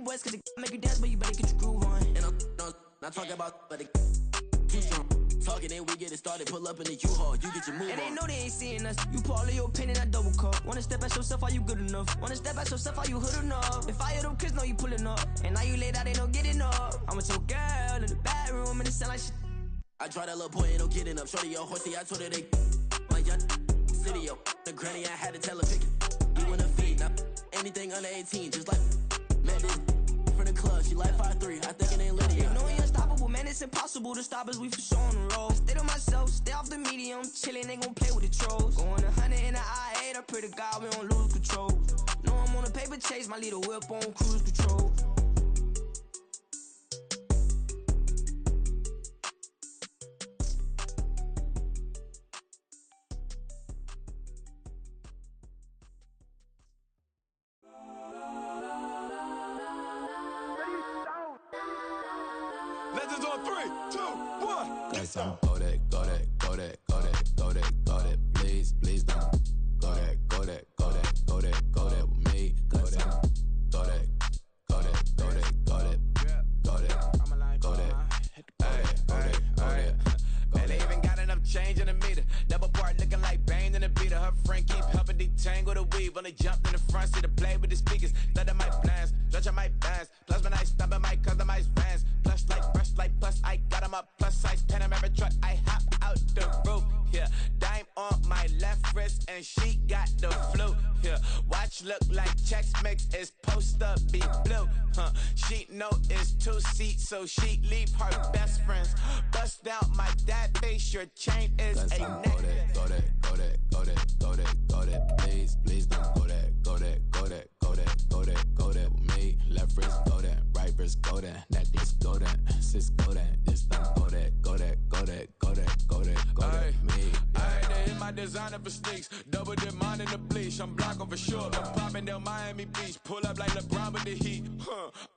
boys cause they make you dance, but you better get your groove on. And I'm not talking about, but they too strong. Talking and we get it started, pull up in the U-Haul, you get your move on. And they know they ain't seeing us, you pull all of your opinion, I double cup. Wanna step at yourself, are you good enough? Wanna step at yourself, are you hood enough? If I hear them kids know you pulling up, and now you laid out, they don't get enough. I'm with your girl in the bedroom, and it sound like shit. I tried that little boy, ain't no getting up. Shorty, yo, horsey, I told her they my young city, yo. The granny, I had to tell her pick it. You in the feed, now anything under 18, just like met this from the club. She like 5'3", I think it ain't Lydia. You know we unstoppable, man, it's impossible to stop us, we for sure on the road. Stay to myself, stay off the medium, chillin', they gon' play with the trolls. Going 100 in the I-8, I pray to God we don't lose control. Know I'm on a paper chase, my little whip on cruise control. Legends on 3, 2, 1. That's on go that, go that, go that, go that, go that, go that. Please, please don't go that, go that, go that, go that, go that with me. Go that, go that, go that, go that, go that, go that, go that, go that. And they even got enough change in the meter. Double part looking like Bane in the beater. Her friend keep helping detangle the weave. When they jumped in the front seat to play with the speakers. Let my plans, stretch on my bands. Plus when I stumble my customized vans. Plush like brush like plus I got them up plus size Panamera truck. I hop out the roof. Yeah, dime on my left wrist and she got the flu. Yeah, watch look like checks mix is post up be blue. She know it's 2 seats so she leave her best friends. Bust out my dad face. Your chain is a neck. Go that, go that, go that, go that, go that. Please, please don't go that, go that, go that, go that, go that, go that with me. Left wrist go that, right wrist go that, necklace go that, sis go that, this don't go that, go that, go that, go that, go that, go that with me. I had to hit my designer for sneaks, double dip mine in the bleach. I'm blocking for sure. I'm popping down Miami Beach, pull up like LeBron with the heat.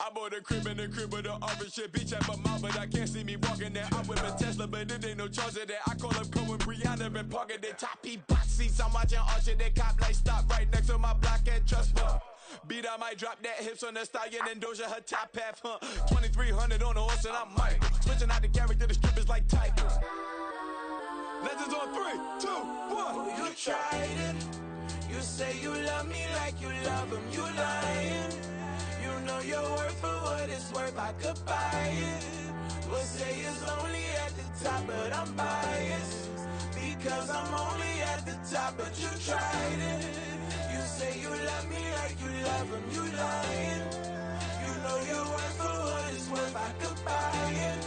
I bought a crib in the crib with the office shit. Beach at my mouth, but I can't see me walking there. I whip a Tesla, but it ain't no charge of that. I call up Cohen Brianna and parking the top P box seats. I'm watching Archer, they cop like stop right next to my block at Trust Fund. Beat I might drop that hips on the stallion and Doja her top half. 2300 on the horse and I'm Mike. Switching out the character, the strippers like Tigers. Legends on 3, 2, 1. Oh, you tried it. You say you love me like you love him. You lying. You know you're worth for what it's worth. I could buy it. We'll say it's only at the top, but I'm biased because I'm only at the top. But you tried it. You say you love me like you love him. You lying. You know you're worth for what it's worth. I could buy it.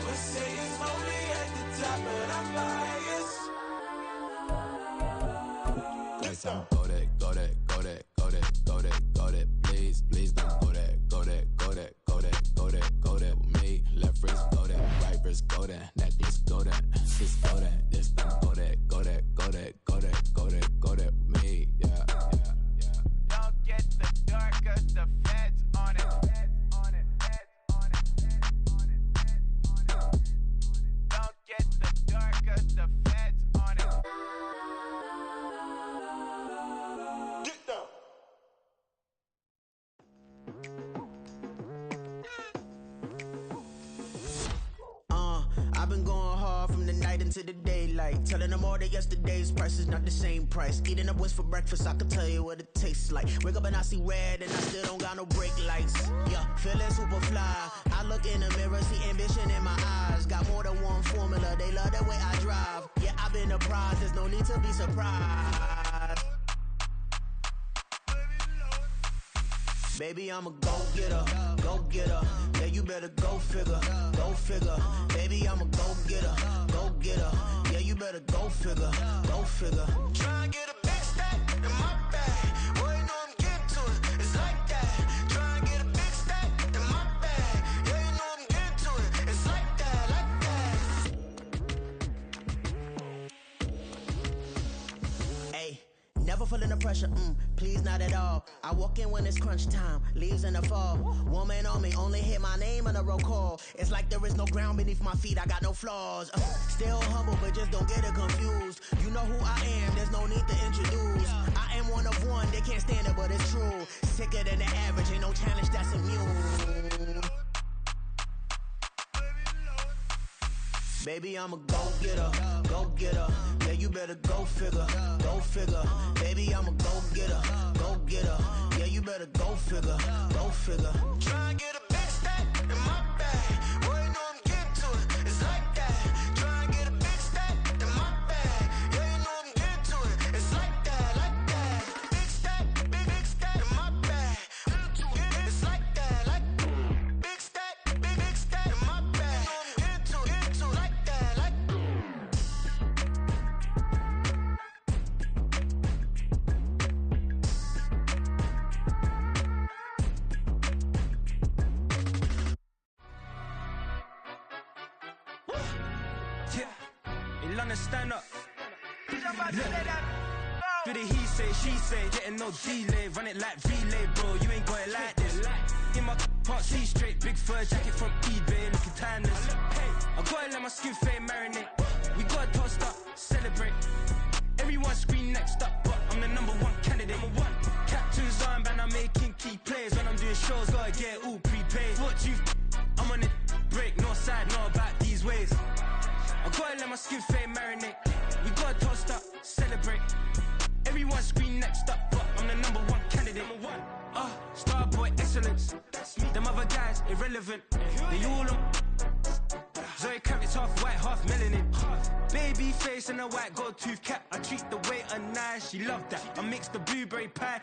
We'll say it's only at the top, but I'm biased. That's on go that, go that, go that, go that, go that, go that. Please, please don't go that, go that, go that, go that, go that, go that with me. Left wrist go that, right wrist go that, necklace go that, sis go that, this don't go that, go that, go that, go that, go that, go that with me. Yeah, yeah, yeah. Don't get the dark 'cause the feds on it. Don't get the dark 'cause the feds on it. Get down. I've been going hard from the night into the daylight. Telling them all that yesterday's price is not the same price. Eating up what's for breakfast, I can tell you what it tastes like. Wake up and I see red and I still don't got no brake lights. Yeah, feeling super fly. I look in the mirror, see ambition in my eyes. Got more than one formula, they love the way I drive. Yeah, I've been a prize, there's no need to be surprised. Baby, I'm a go-getter, go-getter. Yeah, you better go figure, go figure. Baby, I'm a go-getter, go-getter. Yeah, you better go figure, go figure. Try and get a big stack in my bag. Boy, you know I'm getting to it, it's like that. Try and get a big stack in my bag. Yeah, you know I'm getting to it, it's like that, like that. Hey, never feeling the pressure, please not at all. I walk in when it's crunch time, leaves in the fall. Woman on me, only hit my name on a roll call. It's like there is no ground beneath my feet, I got no flaws. Still humble, but just don't get it confused. You know who I am, there's no need to introduce. I am one of one, they can't stand it, but it's true. Sicker than the average, ain't no challenge that's immune. Baby, I'm a go-getter, go-getter. Yeah, you better go figure, go figure. Baby, I'm a go-getter, go-getter. Yeah, you better go figure, go figure. Try and get a big stack in my bag. Boy, you know I'm getting to it. It's like that. Try and get a big stack in my bag. Yeah, you know I'm getting to it. It's like that, like that. Big stack in my bag. It's like that, like big stack in my bag. You know I'm getting to it, like that, like. In London, stand up. Do the he say, she say, getting no delay. Run it like relay, bro. You ain't got it like this. In my part, see straight, big fur jacket from eBay, looking timeless. I gotta let my skin fade marinate. We gotta toast up, celebrate. Everyone scream next up, but I'm the #1 candidate. Captain's armband, I'm making key plays. When I'm doing shows, gotta get it all prepaid. What you? I'm on it, break, no side, know about these ways. I gotta let my skin fade marinate. We gotta toast up, celebrate. Everyone scream next up, but I'm the #1 candidate. Starboy excellence. Them other guys irrelevant. They all on. Zoe Kravitz half white, half melanin. Baby face and a white gold tooth cap. I treat the waiter nice, she love that. I mix the blueberry pie.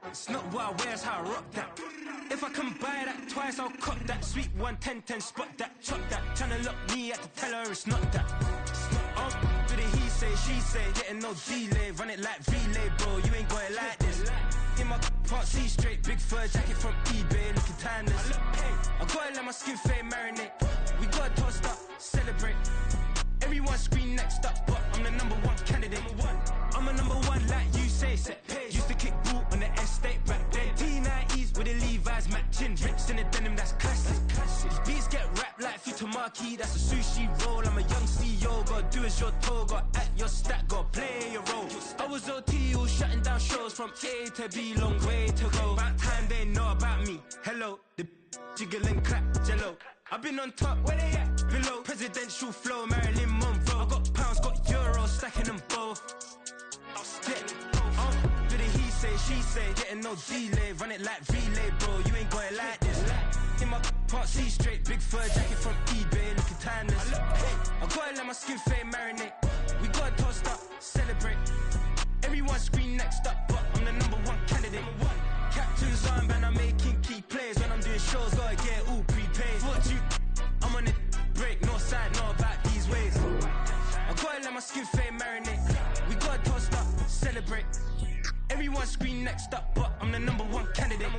It's not what I wear, it's how I rock that. If I can buy that twice, I'll cut that. Sweet 110, spot that, chop that. Tryna lock me at the tell her it's not that. Do the he say, she say, getting no delay. Run it like relay, bro. You ain't got it like this. In my part, see straight, big fur jacket from eBay, looking timeless. I gotta let my skin fade marinate. We gotta toast up, celebrate. Everyone scream next up, but I'm the #1 candidate. I'm a #1 like you say, set pace. Used to kick ball on the estate back then. T90s with the Levi's matching. Rips in the denim, that's classic. These beats get wrapped like Futamaki, that's a sushi roll. I'm a young CEO, gotta do as you're told. Gotta act your stat, gotta play your role. I was OT, all shutting down shows from A to B, long way to go. About time they know about me. Hello, the jiggle and clap, jello. I've been on top, where they at? Below, presidential flow, Marilyn Monroe. I got pounds, got euros, stacking them both. Do the he say, she say, getting no delay. Run it like relay, bro. You ain't got it like this. In my part, see straight, big fur jacket from eBay, looking timeless. I gotta let my skin fade marinate. We gotta toast up, celebrate. Everyone scream next up, but I'm the #1 candidate. Captain's armband, I'm making key plays. When I'm doing shows, gotta get it all prepaid. What you? I'm on it, break, no side, know about these ways. I gotta let my skin fade marinate. We gotta toast up, celebrate. Everyone scream next up, but I'm the #1 candidate.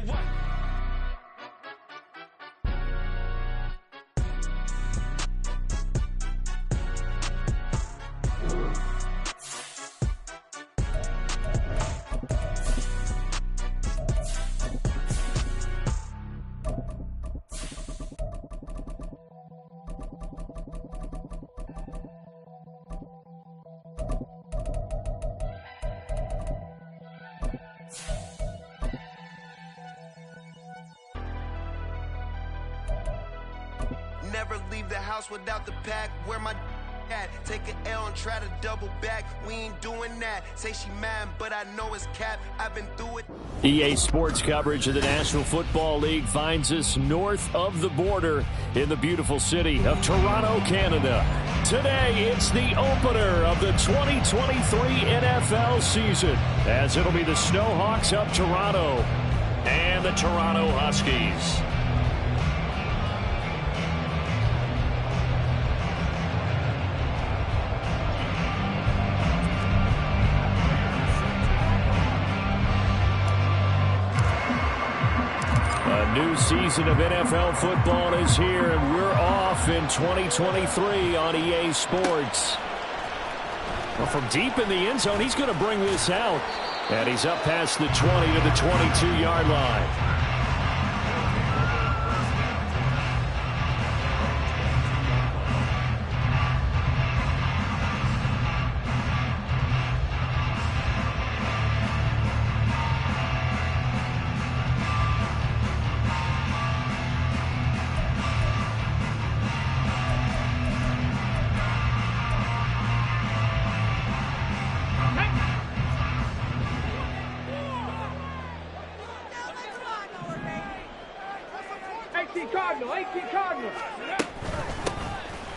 Never leave the house without the pack. Where my at? Take an L and try to double back. We ain't doing that. Say she mad, but I know it's cap. I've been through it. EA Sports coverage of the National Football League finds us north of the border in the beautiful city of Toronto, Canada. Today, it's the opener of the 2023 NFL season, as it'll be the Snowhawks of Toronto and the Toronto Huskies. New season of NFL football is here, and we're off in 2023 on EA Sports. Well, from deep in the end zone, he's going to bring this out. And he's up past the 20 to the 22-yard line.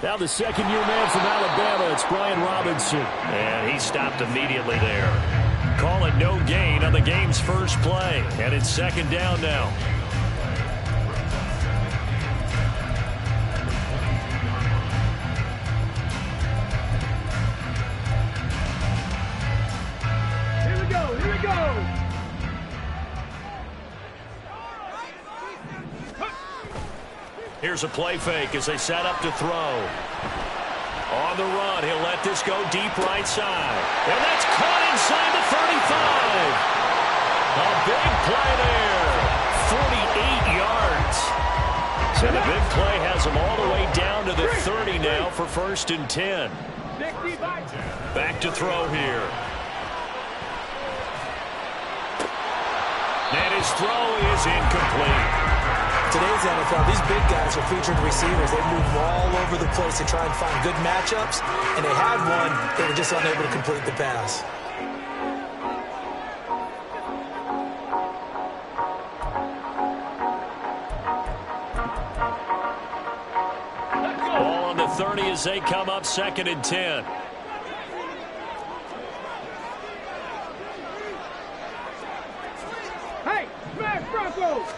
Now the second-year man from Alabama, it's Brian Robinson. And he stopped immediately there. Call it no gain on the game's first play. And it's second down now. Here we go. Here's a play fake as they set up to throw. On the run, he'll let this go deep right side. And that's caught inside the 35. A big play there. 48 yards. So the big play has him all the way down to the 30 now for 1st and 10. Back to throw here. And his throw is incomplete. Today's NFL, these big guys are featured receivers. They move all over the place to try and find good matchups, and they had one. They were just unable to complete the pass. Ball on the 30 as they come up 2nd and 10. Hey, smash Broncos!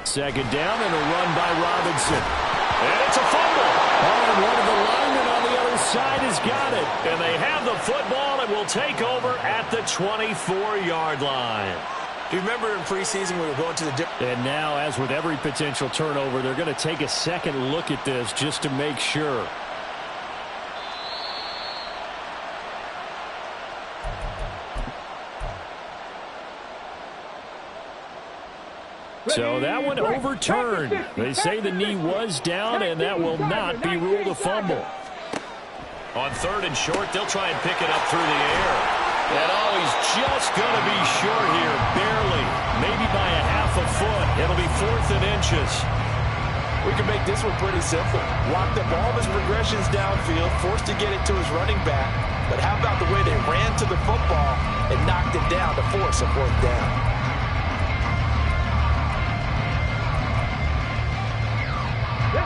Second down and a run by Robinson. And it's a fumble. Oh, and one of the linemen on the other side has got it. And they have the football and will take over at the 24-yard line. Do you remember in preseason we were going to the... And now, as with every potential turnover, they're going to take a second look at this just to make sure. So that one overturned. They say the knee was down, and that will not be ruled a fumble. On 3rd and short, they'll try and pick it up through the air. And oh, he's just going to be short here, barely, maybe by a half a foot. It'll be 4th and inches. We can make this one pretty simple. Locked up all of his progressions downfield, forced to get it to his running back. But how about the way they ran to the football and knocked it down to force a 4th down?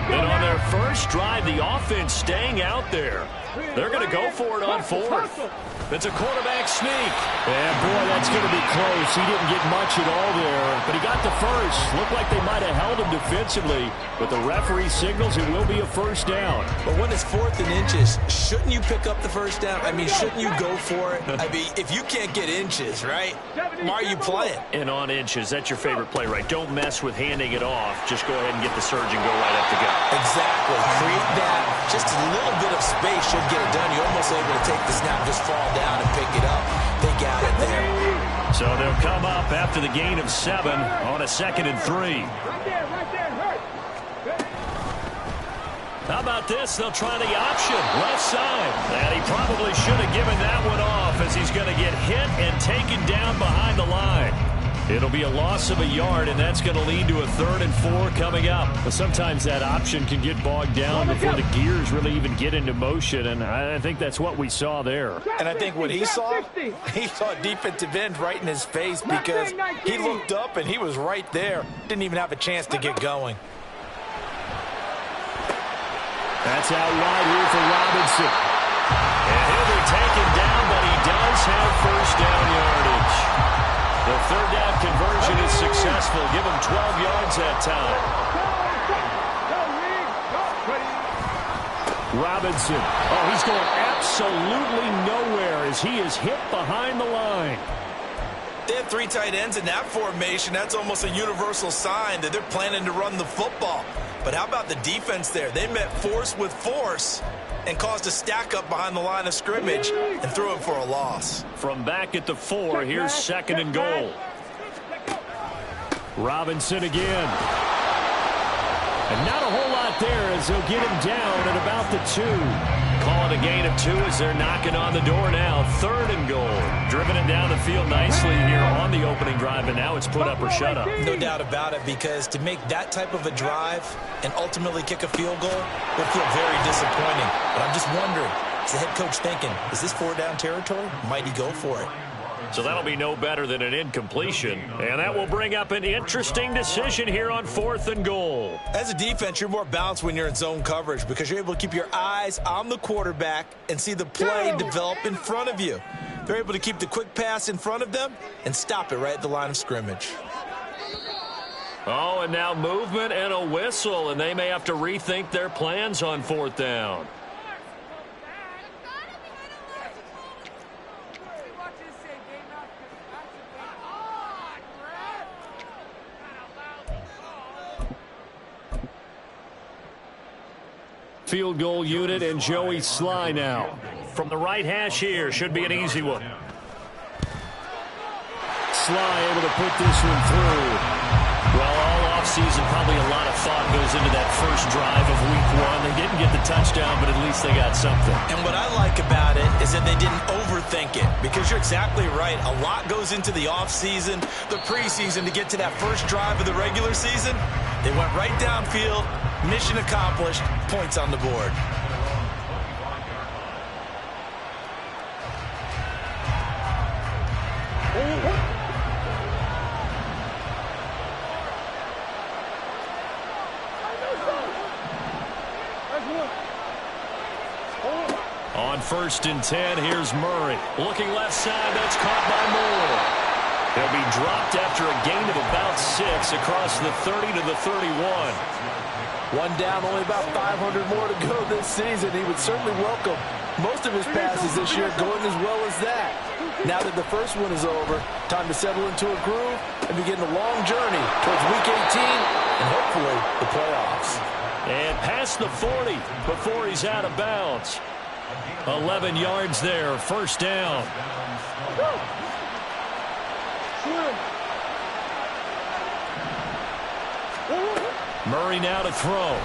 And on their first drive, the offense staying out there. They're going to go for it on 4th. It's a quarterback sneak. And, boy, that's going to be close. He didn't get much at all there, but he got the first. Looked like they might have held him defensively, but the referee signals it will be a 1st down. But when it's 4th and inches, shouldn't you pick up the 1st down? I mean, shouldn't you go for it? I mean, if you can't get inches, right, why are you playing? And on inches, that's your favorite play, right? Don't mess with handing it off. Just go ahead and get the surge and go right up the gut. Exactly. Create that. Just a little bit of space should get it done. You're almost able to take the snap, just fall down and pick it up. They got it there. So they'll come up after the gain of 7 on a 2nd and 3. How about this? They'll try the option, left side. And he probably should have given that one off as he's going to get hit and taken down behind the line. It'll be a loss of a yard, and that's going to lead to a 3rd and 4 coming up. But sometimes that option can get bogged down before the gears really even get into motion, and I think that's what we saw there. And I think what he saw a defensive end right in his face because he looked up and he was right there. Didn't even have a chance to get going. That's out wide here for Robinson. And he'll be taken down, but he does have 1st down yardage. The 3rd down conversion is successful. Give him 12 yards that time. Robinson. Oh, he's going absolutely nowhere as he is hit behind the line. They have 3 tight ends in that formation. That's almost a universal sign that they're planning to run the football. But how about the defense there? They met force with force and caused a stack up behind the line of scrimmage and threw him for a loss. From back at the 4, here's 2nd and goal. Robinson again. And not a whole lot there as they'll get him down at about the 2. Call it a gain of 2 as they're knocking on the door now. 3rd and goal. Driven it down the field nicely here on the opening drive, and now it's put up or shut up. No doubt about it, because to make that type of a drive and ultimately kick a field goal would feel very disappointing. But I'm just wondering, is the head coach thinking, is this 4 down territory? Might he go for it? So that'll be no better than an incompletion. And that will bring up an interesting decision here on 4th and goal. As a defense, you're more balanced when you're in zone coverage because you're able to keep your eyes on the quarterback and see the play develop in front of you. They're able to keep the quick pass in front of them and stop it right at the line of scrimmage. Oh, and now movement and a whistle, and they may have to rethink their plans on 4th down. Field goal unit and Joey Sly now. From the right hash here, should be an easy one. Sly able to put this one through. Well, all offseason, probably a lot of thought goes into that first drive of week 1. They didn't get the touchdown, but at least they got something. And what I like about it is that they didn't overthink it, because you're exactly right. A lot goes into the offseason, the preseason to get to that first drive of the regular season. They went right downfield, mission accomplished, points on the board. On 1st and 10, here's Murray. Looking left side, that's caught by Moore. He'll be dropped after a gain of about 6 across the 30 to the 31. One down, only about 500 more to go this season. He would certainly welcome most of his passes this year going as well as that. Now that the first one is over, time to settle into a groove and begin the long journey towards Week 18 and hopefully the playoffs. And past the 40 before he's out of bounds. 11 yards there, 1st down. Murray now to throw.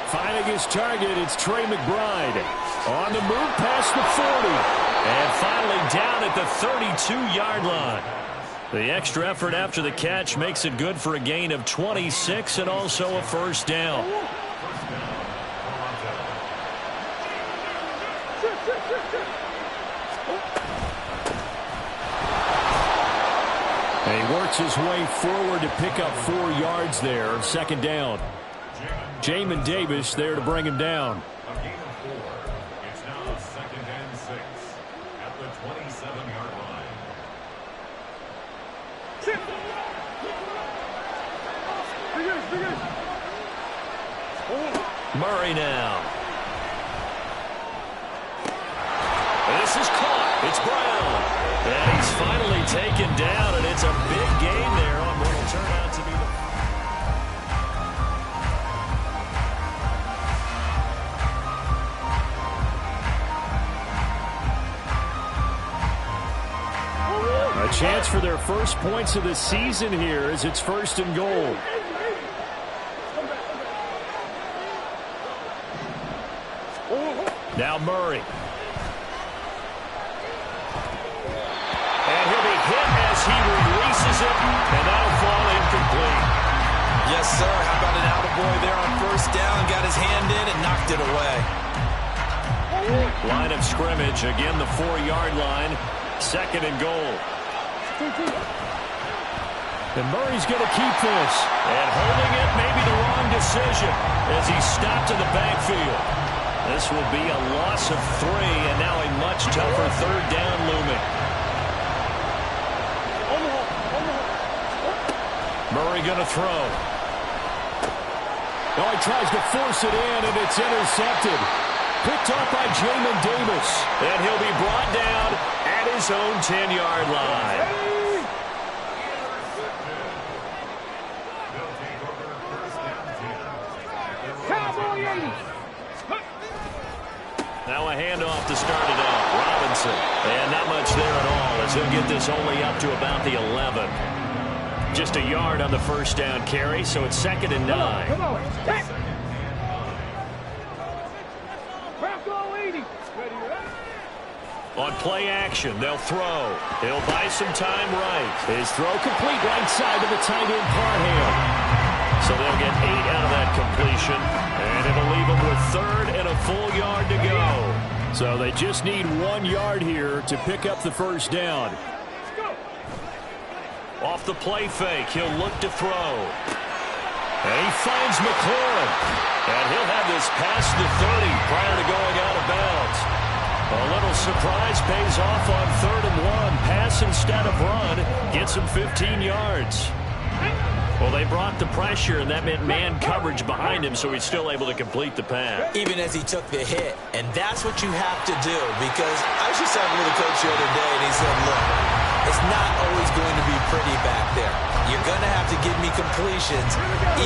Finding his target, it's Trey McBride. On the move past the 40. And finally down at the 32-yard line. The extra effort after the catch makes it good for a gain of 26 and also a 1st down. And he works his way forward to pick up 4 yards there. 2nd down. Jamin Davis there to bring him down. It's now 2nd and 6 at the 27-yard line. Murray now. This is caught. It's Brown. And he's finally taken down, and it's a big gain there on what will turn out to be a chance for their first points of the season here as it's 1st and goal. Now Murray. And he'll be hit as he releases it, and that'll fall incomplete. Yes, sir. How about an attaboy there on 1st down? Got his hand in and knocked it away. Line of scrimmage, again the 4-yard line. 2nd and goal. And Murray's going to keep this. And holding it may be the wrong decision as he's stopped in the backfield. This will be a loss of 3, and now a much tougher 3rd down looming. Murray going to throw. Oh, he tries to force it in, and it's intercepted. Picked off by Jamin Davis. And he'll be brought down at his own 10-yard line. Now a handoff to start it out. Robinson. And not much there at all as he'll get this only up to about the 11. Just a yard on the 1st down carry, so it's 2nd and 9. Come on. On play action, they'll throw. He'll buy some time right. His throw complete right side to the tight end Parham. So they'll get 8 out of that completion, and it'll leave them with 3rd and a full yard to go. So they just need 1 yard here to pick up the first down. Off the play fake, he'll look to throw. And he finds McLaurin. And he'll have this past the 30 prior to going out of bounds. A little surprise pays off on 3rd and 1. Pass instead of run. Gets him 15 yards. Well, they brought the pressure, and that meant man coverage behind him, so he's still able to complete the pass. Even as he took the hit. And that's what you have to do, because I was just talking with a coach the other day, and he said, look, it's not always going to be pretty back there. You're going to have to give me completions.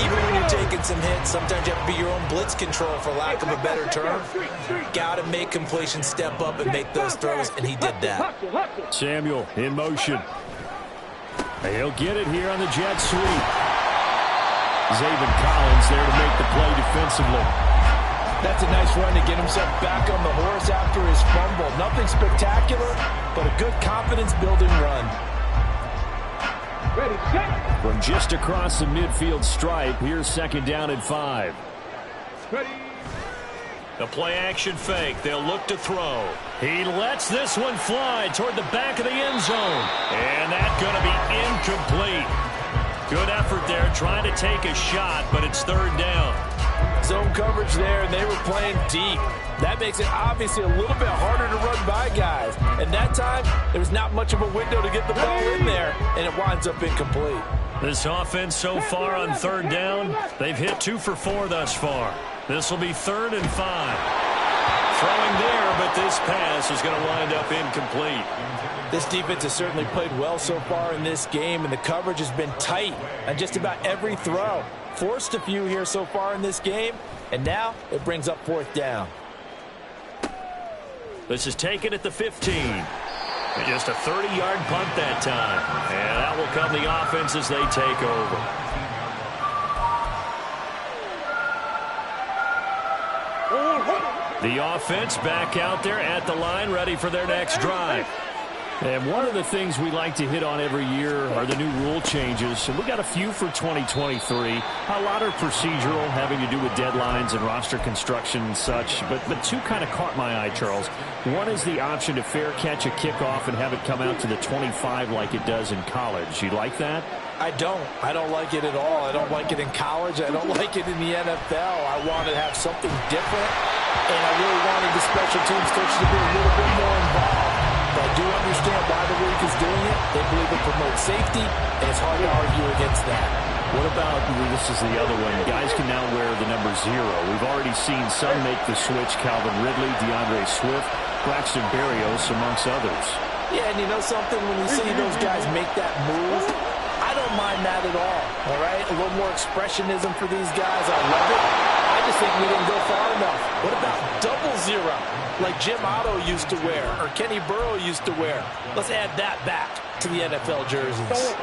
Even when you're taking some hits, sometimes you have to be your own blitz control, for lack of a better term. Got to make completions, step up, and make those throws, and he did that. Samuel in motion. He'll get it here on the jet sweep. Zaven Collins there to make the play defensively. That's a nice run to get himself back on the horse after his fumble. Nothing spectacular, but a good confidence-building run. Ready, set. From just across the midfield stripe, here's 2nd down and 5. Ready. The play-action fake. They'll look to throw. He lets this one fly toward the back of the end zone. And that's going to be incomplete. Good effort there, trying to take a shot, but it's 3rd down. Zone coverage there, and they were playing deep. That makes it obviously a little bit harder to run by guys. And that time, there was not much of a window to get the ball in there, and it winds up incomplete. This offense so far on 3rd down, they've hit 2 for 4 thus far. This will be 3rd and 5. Throwing there, but this pass is going to wind up incomplete. This defense has certainly played well so far in this game, and the coverage has been tight on just about every throw. Forced a few here so far in this game, and now it brings up 4th down. This is taken at the 15. Just a 30-yard punt that time. And that will come the offense as they take over. The offense back out there at the line, ready for their next drive. And one of the things we like to hit on every year are the new rule changes. And we got a few for 2023. A lot are procedural, having to do with deadlines and roster construction and such. But 2 kind of caught my eye, Charles. One is the option to fair catch a kickoff and have it come out to the 25 like it does in college. You like that? I don't. I don't like it at all. I don't like it in college. I don't like it in the NFL. I want to have something different. And I really wanted the special teams coaches to be a little bit more involved. But I do understand why the league is doing it. They believe it promotes safety, and it's hard to argue against that. What about, this is the other one, guys can now wear the number 0. We've already seen some make the switch, Calvin Ridley, DeAndre Swift, Braxton Berrios, amongst others. Yeah, and you know something? When you see those guys make that move, I don't mind that at all right? A little more expressionism for these guys. I love it. I just think we didn't go far enough. What about 00, like Jim Otto used to wear or Kenny Burrow used to wear? Let's add that back to the NFL jerseys.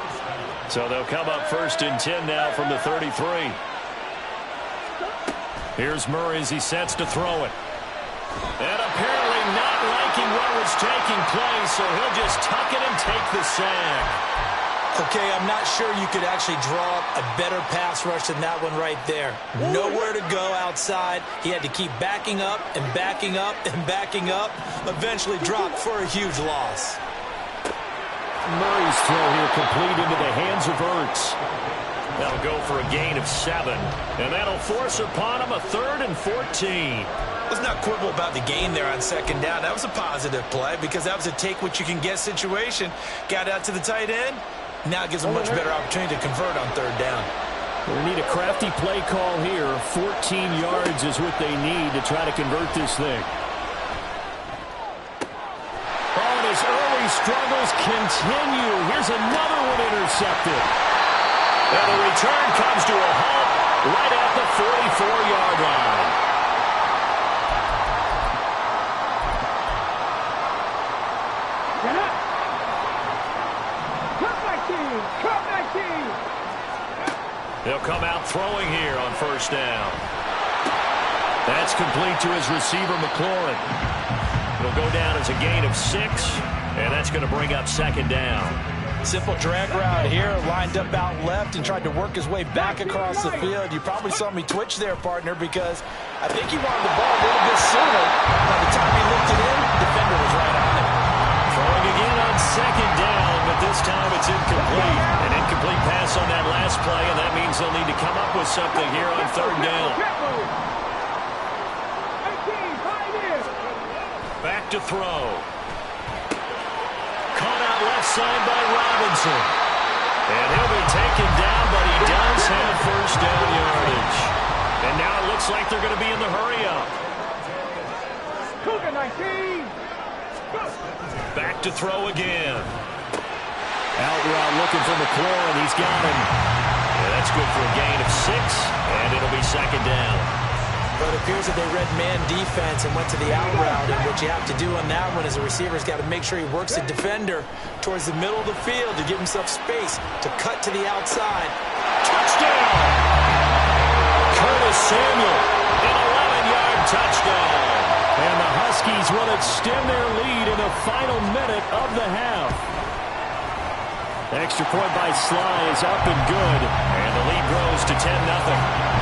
So they'll come up 1st and 10 now from the 33. Here's Murray as he sets to throw it. And apparently not liking what was taking place, so he'll just tuck it and take the sack. Okay, I'm not sure you could actually draw up a better pass rush than that one right there. Nowhere to go outside. He had to keep backing up and backing up and backing up. Eventually dropped for a huge loss. Murray's throw here complete into the hands of Ertz. That'll go for a gain of 7. And that'll force upon him a 3rd and 14. Let's not quibble about the gain there on 2nd down. That was a positive play because that was a take-what-you-can-get situation. Got out to the tight end. Now it gives a much better opportunity to convert on 3rd down. We need a crafty play call here. 14 yards is what they need to try to convert this thing. Oh, and his early struggles continue. Here's another one intercepted. And the return comes to a halt right at the 44-yard line. They'll come out throwing here on 1st down. That's complete to his receiver, McLaurin. It'll go down as a gain of 6, and that's going to bring up 2nd down. Simple drag route here, lined up out left and tried to work his way back across the field. You probably saw me twitch there, partner, because I think he wanted the ball a little bit sooner. By the time he looked it in, the defender was right on him. Throwing again on second down, but this time it's incomplete. An incomplete pass on that last play, and that means they'll need to come up with something here on third down. Back to throw. Caught out left side by Robinson. And he'll be taken down, but he does have first down yardage. And now it looks like they're going to be in the hurry-up. Back to throw again. Out route looking for McLaurin. He's got him. Yeah, that's good for a gain of 6, and it'll be second down. But it appears that they read man defense and went to the out route, and what you have to do on that one is the receiver's got to make sure he works the defender towards the middle of the field to give himself space to cut to the outside. Touchdown! Curtis Samuel, an 11-yard touchdown. And the Huskies will extend their lead in the final minute of the half. Extra point by Sly is up and good, and the lead grows to 10-0.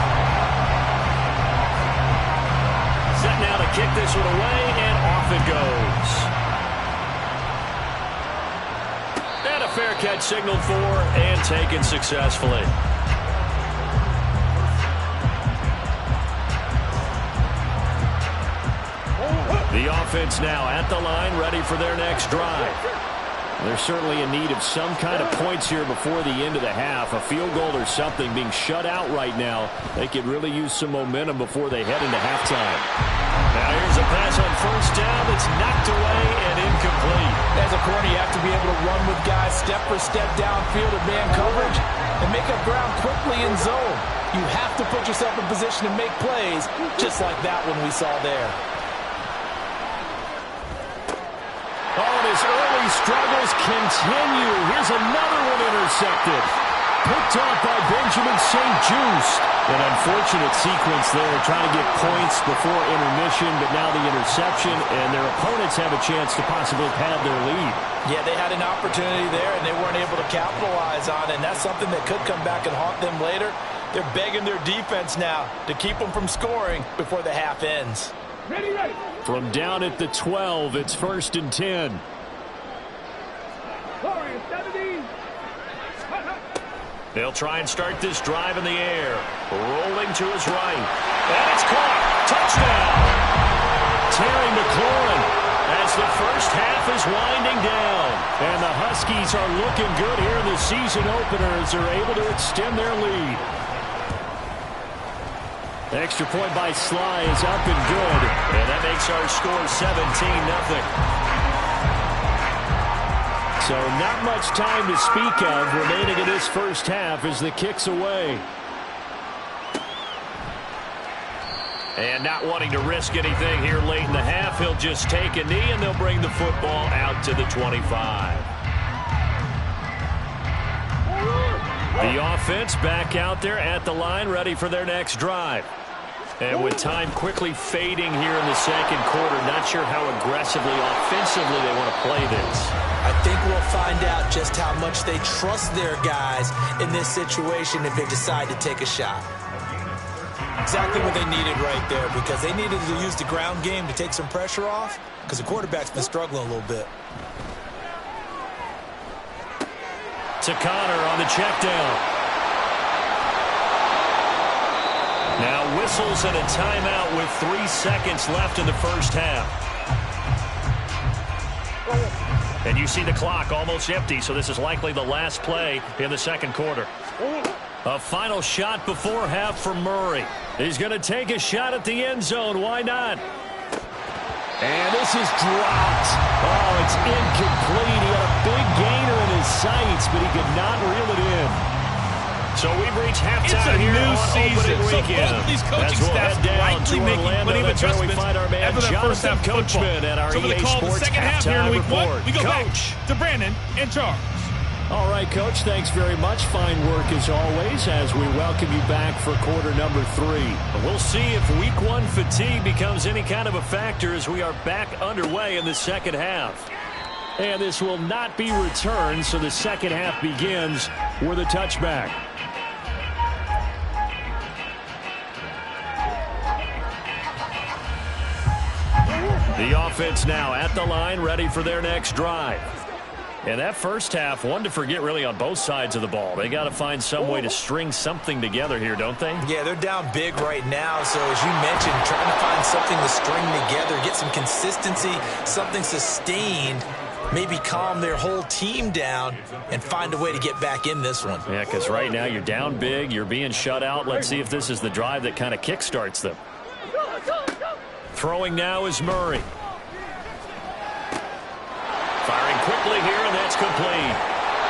Set now to kick this one away, and off it goes. And a fair catch signaled for and taken successfully. The offense now at the line, ready for their next drive. They're certainly in need of some kind of points here before the end of the half. A field goal or something. Being shut out right now, they could really use some momentum before they head into halftime. Now here's a pass on first down that's knocked away and incomplete. As a corner, you have to be able to run with guys step for step downfield in man coverage and make up ground quickly in zone. You have to put yourself in position to make plays, just like that one we saw there. Oh, his early struggles continue. Here's another one intercepted. Picked off by Benjamin St. Just. An unfortunate sequence there, trying to get points before intermission, but now the interception, and their opponents have a chance to possibly pad their lead. Yeah, they had an opportunity there, and they weren't able to capitalize on it, and that's something that could come back and haunt them later. They're begging their defense now to keep them from scoring before the half ends. Ready. From down at the 12, it's 1st and 10. They'll try and start this drive in the air. Rolling to his right. And it's caught. Touchdown. Terry McLaurin as the first half is winding down. And the Huskies are looking good here in the season opener as they're able to extend their lead. The extra point by Sly is up and good. And that makes our score 17-0. So not much time to speak of remaining in this first half as the kick's away. And not wanting to risk anything here late in the half, he'll just take a knee and they'll bring the football out to the 25. The offense back out there at the line, ready for their next drive. And with time quickly fading here in the second quarter, not sure how aggressively, offensively they want to play this. I think we'll find out just how much they trust their guys in this situation if they decide to take a shot. Exactly what they needed right there, because they needed to use the ground game to take some pressure off, because the quarterback's been struggling a little bit. To Connor on the check down. Now whistles and a timeout with 3 seconds left in the first half. And you see the clock almost empty, so this is likely the last play in the second quarter. A final shot before half for Murray. He's going to take a shot at the end zone. Why not? And this is dropped. Oh, it's incomplete. He had a big gainer in his sights, but he could not reel it in. So we've reached halftime here on opening weekend. These coaching staffs likely making plenty of adjustments after that first half Coachman at our so EA Sports second half here in week report. 1, we go Coach. Back to Brandon and Charles. All right, Coach, thanks very much. Fine work as always as we welcome you back for quarter number 3. We'll see if week 1 fatigue becomes any kind of a factor as we are back underway in the second half. And this will not be returned, so the second half begins with a touchback. The offense now at the line, ready for their next drive. And that first half, one to forget really on both sides of the ball. They got to find some way to string something together here, don't they? Yeah, they're down big right now. So as you mentioned, trying to find something to string together, get some consistency, something sustained, maybe calm their whole team down and find a way to get back in this one. Yeah, because right now you're down big, you're being shut out. Let's see if this is the drive that kind of kickstarts them. Throwing now is Murray. Firing quickly here, and that's complete.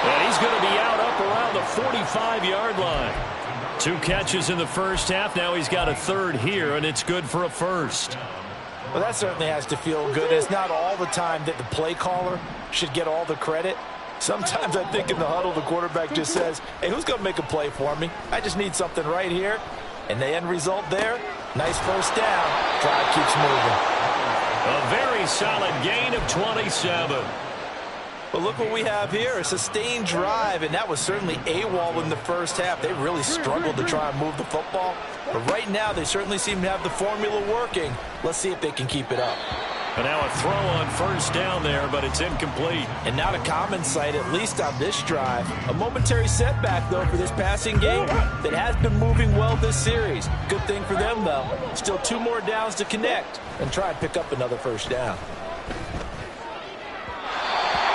And he's going to be out up around the 45-yard line. 2 catches in the first half. Now he's got a third here, and it's good for a first. Well, that certainly has to feel good. It's not all the time that the play caller should get all the credit. Sometimes I think in the huddle, the quarterback just says, hey, who's going to make a play for me? I just need something right here. And the end result there, nice first down. Drive keeps moving. A very solid gain of 27. But look what we have here, a sustained drive, and that was certainly AWOL in the first half. They really struggled to try and move the football. But right now, they certainly seem to have the formula working. Let's see if they can keep it up. And now a throw on first down there, but it's incomplete. And not a common sight, at least on this drive. A momentary setback, though, for this passing game that has been moving well this series. Good thing for them, though. Still 2 more downs to connect and try and pick up another first down.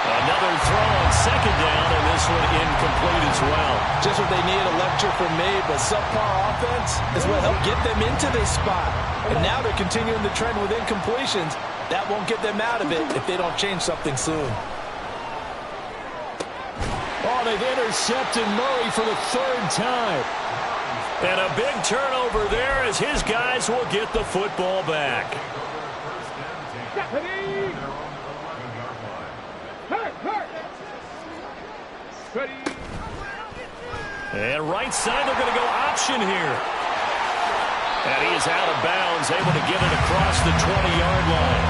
Another throw on second down, and this one incomplete as well. Just what they need, a lecture from me, but subpar offense is what helped get them into this spot. And now they're continuing the trend with incompletions. That won't get them out of it if they don't change something soon. Oh, they've intercepted Murray for the 3rd time. And a big turnover there as his guys will get the football back. And right side, they're going to go option here. And he is out of bounds, able to get it across the 20-yard line.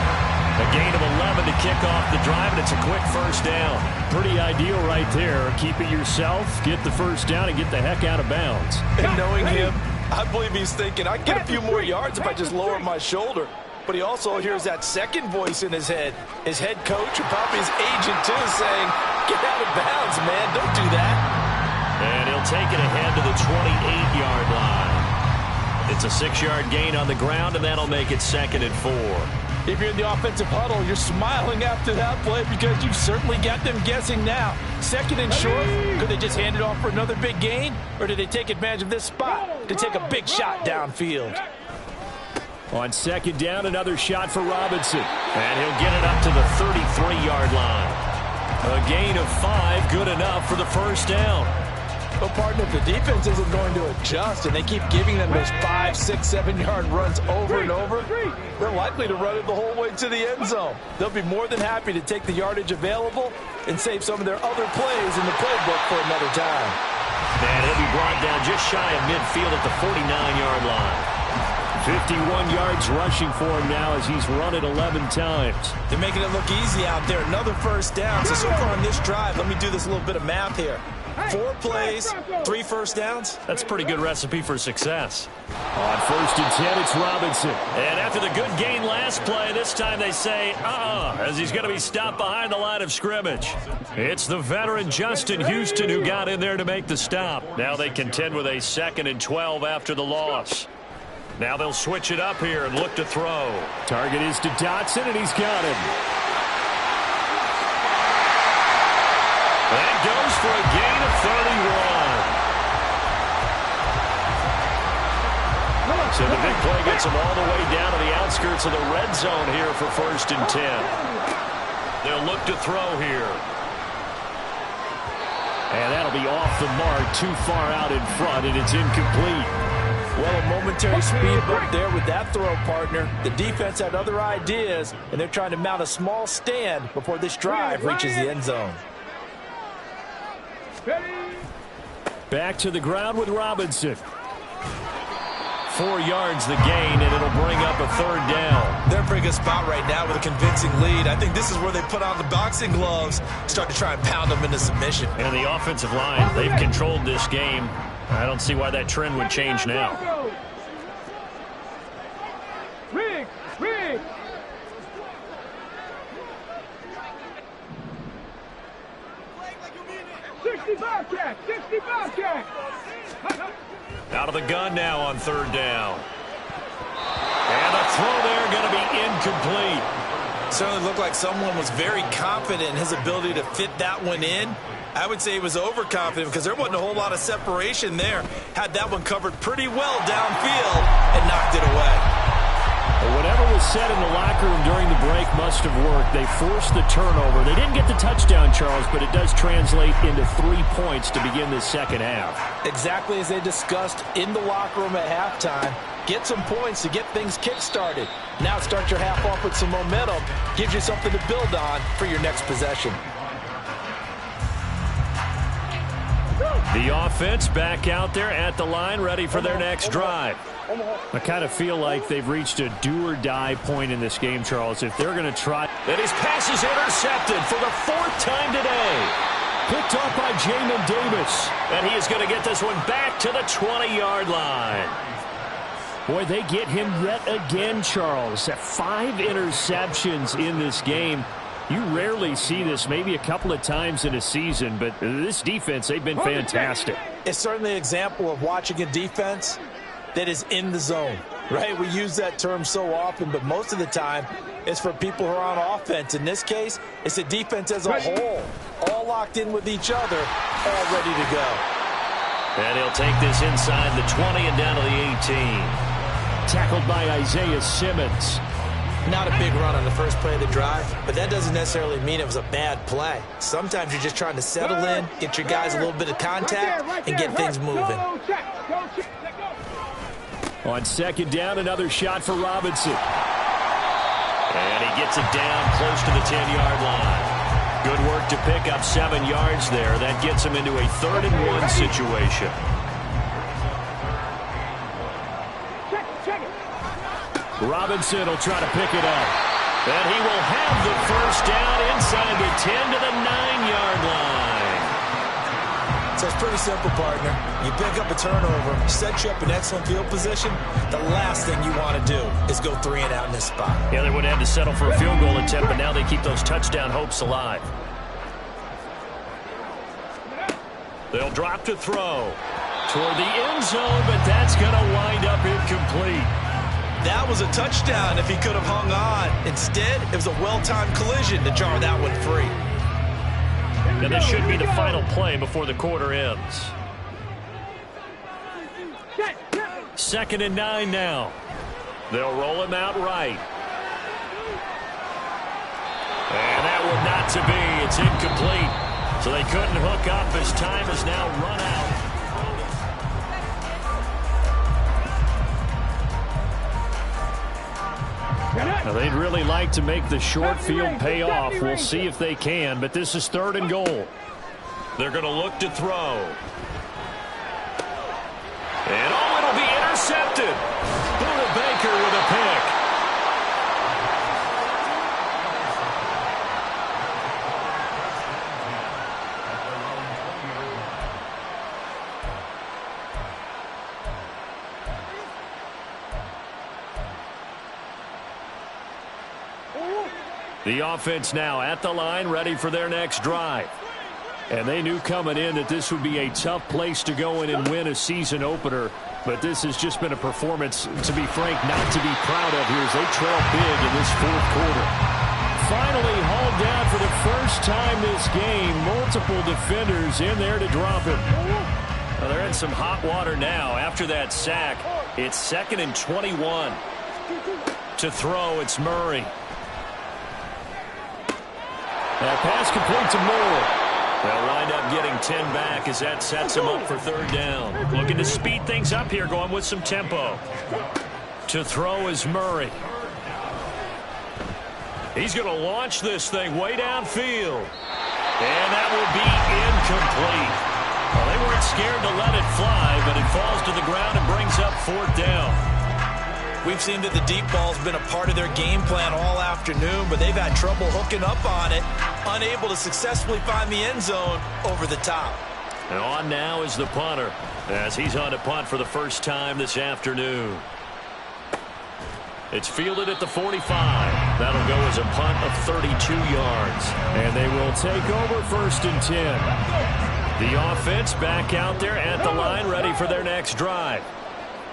A gain of 11 to kick off the drive, and it's a quick first down. Pretty ideal right there. Keep it yourself, get the first down, and get the heck out of bounds. And knowing him, I believe he's thinking, I can get a few more yards if I just lower my shoulder. But he also hears that second voice in his head. His head coach, or probably his agent too, saying, get out of bounds, man, don't do that. And he'll take it ahead to the 28-yard line. It's a 6-yard gain on the ground, and that'll make it 2nd and 4. If you're in the offensive huddle, you're smiling after that play because you've certainly got them guessing now. 2nd and short, could they just hand it off for another big gain? Or did they take advantage of this spot to take a big shot downfield? On 2nd down, another shot for Robinson. And he'll get it up to the 33-yard line. A gain of 5, good enough for the first down. But, partner, if the defense isn't going to adjust and they keep giving them those 5, 6, 7-yard runs over and over, they're likely to run it the whole way to the end zone. They'll be more than happy to take the yardage available and save some of their other plays in the playbook for another time. And he'll be brought down just shy of midfield at the 49-yard line. 51 yards rushing for him now as he's run it 11 times. They're making it look easy out there. Another first down. So far on this drive, let me do this little bit of math here. 4 plays, 3 first downs. That's a pretty good recipe for success. On 1st and 10, it's Robinson. And after the good gain last play, this time they say, as he's going to be stopped behind the line of scrimmage. It's the veteran Justin Houston who got in there to make the stop. Now they contend with a 2nd and 12 after the loss. Now they'll switch it up here and look to throw. Target is to Dotson, and he's got him. That goes for a gain of 31. So the big play gets him all the way down to the outskirts of the red zone here for 1st and 10. They'll look to throw here. And that'll be off the mark, too far out in front, and it's incomplete. Well, a momentary speed bump there with that throw, partner. The defense had other ideas, and they're trying to mount a small stand before this drive reaches the end zone. Back to the ground with Robinson. 4 yards the gain, and it'll bring up a 3rd down. They're very good spot right now with a convincing lead. I think this is where they put on the boxing gloves, start to try and pound them into submission. And the offensive line, they've controlled this game. I don't see why that trend would change now. Rig! 65 catch! 65 catch! Out of the gun now on third down. And the throw there going to be incomplete. Certainly looked like someone was very confident in his ability to fit that one in. I would say he was overconfident because there wasn't a whole lot of separation there. Had that one covered pretty well downfield and knocked it away. Well, whatever was said in the locker room during the break must have worked. They forced the turnover. They didn't get the touchdown, Charles, but it does translate into 3 points to begin this second half. Exactly as they discussed in the locker room at halftime. Get some points to get things kick-started. Now start your half off with some momentum. Gives you something to build on for your next possession. The offense back out there at the line, ready for their next drive. I kind of feel like they've reached a do-or-die point in this game, Charles. If they're going to try... And his pass is intercepted for the 4th time today. Picked off by Jamin Davis. And he is going to get this one back to the 20-yard line. Boy, they get him yet again, Charles. 5 interceptions in this game. You rarely see this, maybe a couple of times in a season, but this defense, they've been fantastic. It's certainly an example of watching a defense that is in the zone, right? We use that term so often, but most of the time it's for people who are on offense. In this case, it's a defense as a whole, all locked in with each other, all ready to go. And he'll take this inside the 20 and down to the 18. Tackled by Isaiah Simmons. Not a big run on the first play of the drive, but that doesn't necessarily mean it was a bad play. Sometimes you're just trying to settle in, get your guys a little bit of contact, and get things moving. On second down, another shot for Robinson. And he gets it down close to the 10-yard line. Good work to pick up 7 yards there. That gets him into a 3rd and 1 situation. Robinson will try to pick it up. And he will have the first down inside the 10 to the 9-yard line. So it's pretty simple, partner. You pick up a turnover, set you up in excellent field position. The last thing you want to do is go 3 and out in this spot. Yeah, they would have had to settle for a field goal attempt, but now they keep those touchdown hopes alive. They'll drop to throw toward the end zone, but that's going to wind up incomplete. That was a touchdown if he could have hung on. Instead, it was a well-timed collision to jar that one free. And this should be the final play before the quarter ends. 2nd and 9 now. They'll roll him out right. And that one not to be. It's incomplete. So they couldn't hook up as time has now run out. Now, they'd really like to make the short field pay off. We'll see if they can, but this is 3rd and goal. They're going to look to throw. And, oh, it'll be intercepted. Buda Baker with a pick. The offense now at the line, ready for their next drive. And they knew coming in that this would be a tough place to go in and win a season opener. But this has just been a performance, to be frank, not to be proud of here as they trail big in this 4th quarter. Finally hauled down for the first time this game. Multiple defenders in there to drop him. Well, they're in some hot water now. After that sack, it's 2nd and 21. To throw, it's Murray. That pass complete to Moore. They'll wind up getting 10 back as that sets him up for 3rd down. Looking to speed things up here, going with some tempo. To throw is Murray. He's going to launch this thing way downfield. And that will be incomplete. Well, they weren't scared to let it fly, but it falls to the ground and brings up 4th down. We've seen that the deep ball's been a part of their game plan all afternoon, but they've had trouble hooking up on it, unable to successfully find the end zone over the top. And on now is the punter, as he's on to punt for the first time this afternoon. It's fielded at the 45. That'll go as a punt of 32 yards. And they will take over 1st and 10. The offense back out there at the line, ready for their next drive.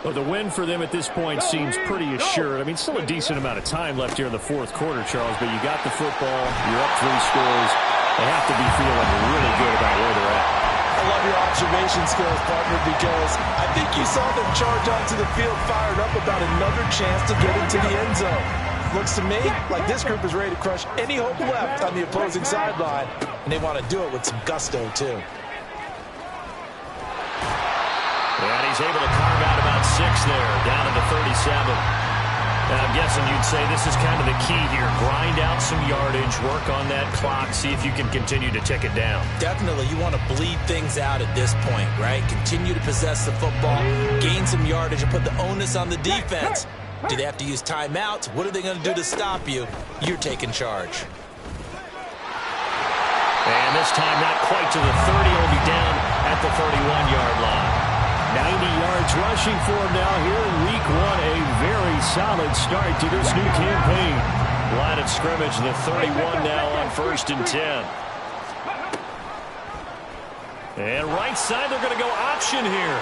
Well, the win for them at this point seems pretty assured. I mean, still a decent amount of time left here in the 4th quarter, Charles, but you got the football, you're up 3 scores. They have to be feeling really good about where they're at. I love your observation skills, partner, because I think you saw them charge onto the field fired up about another chance to get into the end zone. Looks to me like this group is ready to crush any hope left on the opposing sideline, and they want to do it with some gusto, too. And he's able to carve out about 6 there, down to the 37. And I'm guessing you'd say this is kind of the key here. Grind out some yardage, work on that clock, see if you can continue to tick it down. Definitely, you want to bleed things out at this point, right? Continue to possess the football, gain some yardage, and put the onus on the defense. Do they have to use timeouts? What are they going to do to stop you? You're taking charge. And this time not quite to the 30. He'll be down at the 31-yard line. 90 yards rushing for him now here in week 1. A very solid start to this new campaign. Line of scrimmage, the 31 now on 1st and 10. And right side, they're going to go option here.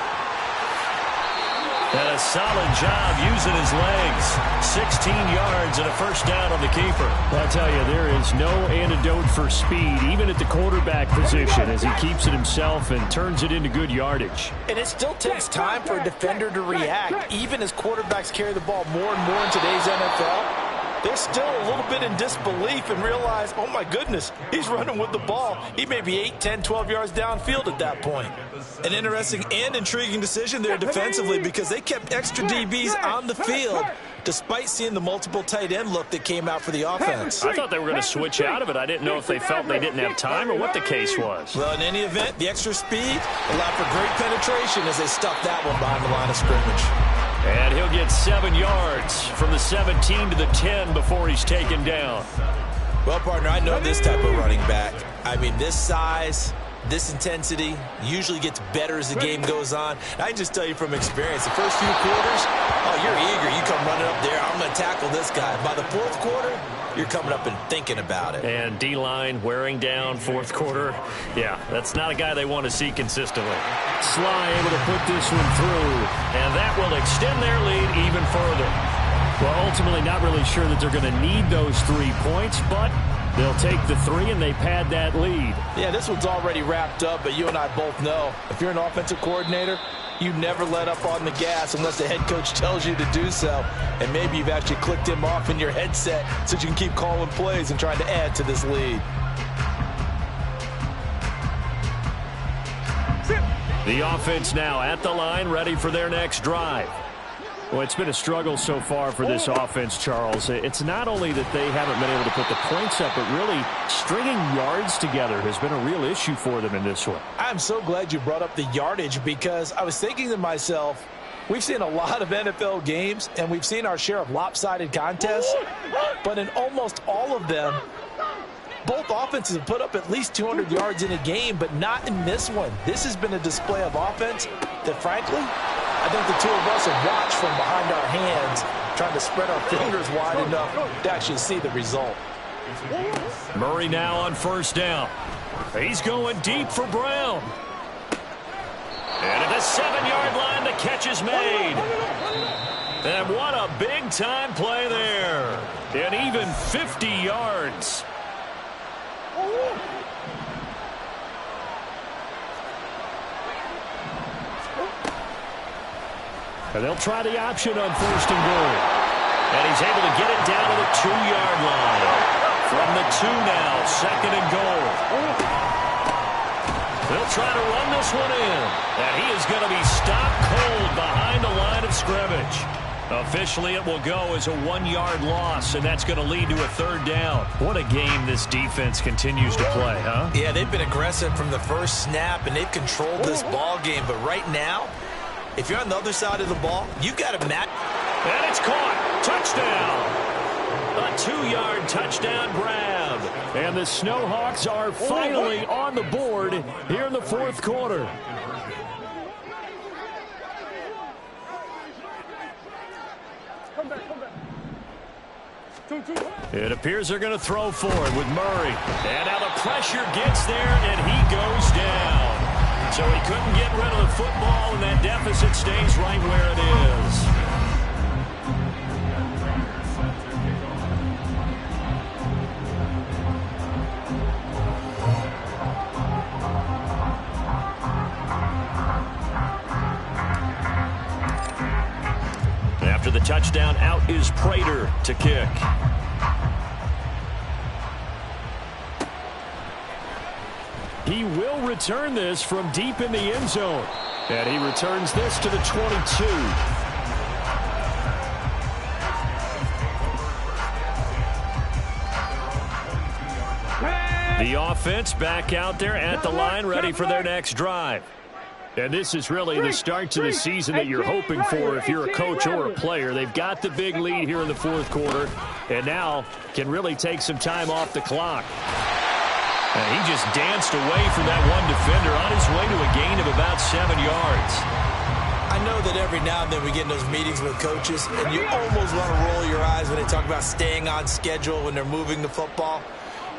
And a solid job using his legs. 16 yards and a first down on the keeper. I'll tell you, there is no antidote for speed, even at the quarterback position, as he keeps it himself and turns it into good yardage. And it still takes time for a defender to react. Even as quarterbacks carry the ball more and more in today's NFL, they're still a little bit in disbelief and realize, oh my goodness, he's running with the ball. He may be 8, 10, 12 yards downfield at that point. An interesting and intriguing decision there defensively, because they kept extra DBs on the field despite seeing the multiple tight end look that came out for the offense. I thought they were going to switch out of it. I didn't know if they felt they didn't have time or what the case was. Well, in any event, the extra speed allowed for great penetration as they stuffed that one behind the line of scrimmage. And he'll get 7 yards from the 17 to the 10 before he's taken down. Well, partner, I know this type of running back. I mean, this size, this intensity usually gets better as the game goes on. I can just tell you from experience, the first few quarters, oh, you're eager. You come running up there, I'm going to tackle this guy. By the 4th quarter, you're coming up and thinking about it. And D-line wearing down 4th quarter. Yeah, that's not a guy they want to see consistently. Sly able to put this one through, and that will extend their lead even further. Well, ultimately not really sure that they're going to need those 3 points, but they'll take the 3 and they pad that lead. Yeah, this one's already wrapped up, but you and I both know if you're an offensive coordinator, you never let up on the gas unless the head coach tells you to do so. And maybe you've actually clicked him off in your headset so you can keep calling plays and trying to add to this lead. The offense now at the line, ready for their next drive. Well, it's been a struggle so far for this offense, Charles. It's not only that they haven't been able to put the points up, but really stringing yards together has been a real issue for them in this one. I'm so glad you brought up the yardage, because I was thinking to myself, we've seen a lot of NFL games, and we've seen our share of lopsided contests, but in almost all of them, both offenses have put up at least 200 yards in a game, but not in this one. This has been a display of offense that, frankly, I think the two of us have watched from behind our hands, trying to spread our fingers wide enough to actually see the result. Murray now on 1st down. He's going deep for Brown. And at the 7-yard line, the catch is made. And what a big-time play there. And even 50 yards. And they'll try the option on 1st and goal. And he's able to get it down to the 2-yard line. From the 2 now, 2nd and goal. They'll try to run this one in. And he is going to be stopped cold behind the line of scrimmage. Officially, it will go as a 1-yard loss, and that's going to lead to a 3rd down. What a game this defense continues to play, huh? Yeah, they've been aggressive from the first snap, and they've controlled this ball game. But right now, if you're on the other side of the ball, you've got to match. And it's caught. Touchdown. A 2-yard touchdown grab. And the Snowhawks are finally on the board here in the fourth quarter. It appears they're going to throw for it with Murray. And now the pressure gets there, and he goes down. So he couldn't get rid of the football, and that deficit stays right where it is. After the touchdown, out is Prater to kick. He will return this from deep in the end zone. And he returns this to the 22. The offense back out there at the line, ready for their next drive. And this is really the start to the season that you're hoping for if you're a coach or a player. They've got the big lead here in the fourth quarter, and now can really take some time off the clock. And he just danced away from that one defender on his way to a gain of about 7 yards. I know that every now and then we get in those meetings with coaches, and you almost want to roll your eyes when they talk about staying on schedule when they're moving the football.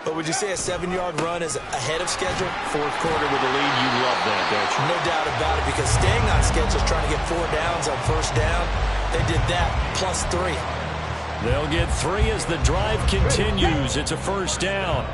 But would you say a 7-yard run is ahead of schedule? Fourth quarter with the lead, you love that, don't you? No doubt about it, because staying on schedule is trying to get 4 downs on first down. They did that +3. They'll get 3 as the drive continues. It's a first down.